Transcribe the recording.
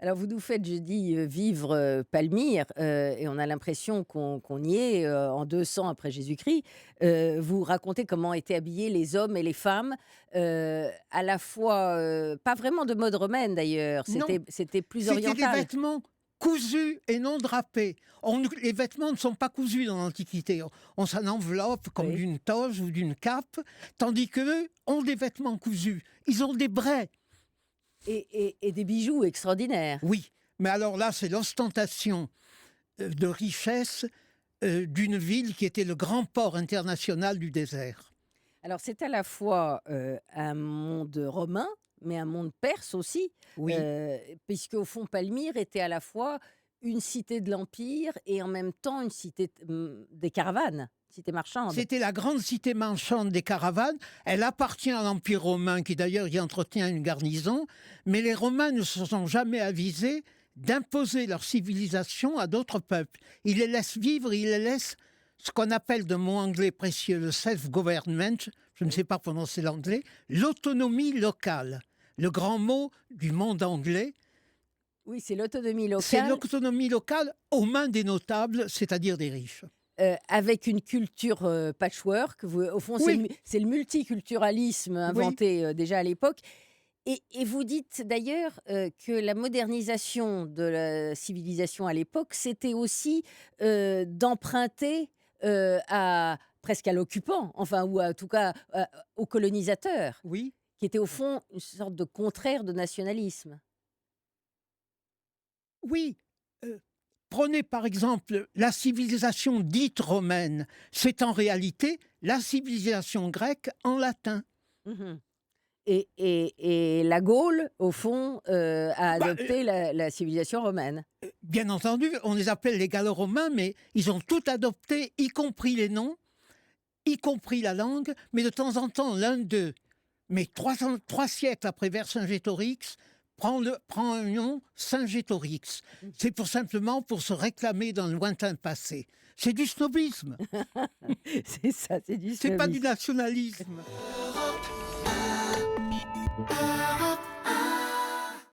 Alors vous nous faites, je dis, vivre, Palmyre, et on a l'impression qu'on y est, en 200 après Jésus-Christ. Vous racontez comment étaient habillés les hommes et les femmes, à la fois, pas vraiment de mode romaine d'ailleurs, Non, c'était plus c'était des oriental. vêtements cousus et non drapés. Les vêtements ne sont pas cousus dans l'Antiquité. On s'en enveloppe comme Oui. d'une toge ou d'une cape, tandis qu'eux ont des vêtements cousus. Ils ont des braies. Et des bijoux extraordinaires. Oui, mais alors là, c'est l'ostentation de richesse d'une ville qui était le grand port international du désert. Alors c'est à la fois, un monde romain, mais un monde perse aussi, Oui, puisqu'au fond Palmyre était à la fois une cité de l'empire et en même temps une cité des caravanes, cité marchande. c'était la grande cité marchande des caravanes. Elle appartient à l'Empire romain, qui d'ailleurs y entretient une garnison, mais les Romains ne se sont jamais avisés d'imposer leur civilisation à d'autres peuples. Ils les laissent vivre, ils les laissent ce qu'on appelle de mot anglais précieux le self-government, je ne sais pas prononcer l'anglais, l'autonomie locale. Le grand mot du monde anglais, Oui, c'est l'autonomie c'est locale, l'autonomie locale aux mains des notables, c'est-à-dire des riches. avec une culture, patchwork. Au fond, Oui, c'est le multiculturalisme oui, inventé, déjà à l'époque. Et vous dites d'ailleurs, que la modernisation de la civilisation à l'époque, c'était aussi, d'emprunter, à presque à l'occupant, enfin ou en tout cas, au colonisateur, oui. qui était au fond une sorte de contraire de nationalisme. Oui, prenez par exemple la civilisation dite romaine, c'est en réalité la civilisation grecque en latin. Mmh. Et la Gaule, au fond, a Bah, adopté la civilisation romaine. bien entendu, on les appelle les gallo-romains, mais ils ont tout adopté, y compris les noms, y compris la langue, mais de temps en temps, l'un d'eux, mais 3 siècles après Vercingétorix, prend un nom Saint-Gétorix. Mmh. C'est simplement pour se réclamer dans le lointain passé. C'est du snobisme, C'est ça, c'est du c'est pas du snobisme. nationalisme. Europe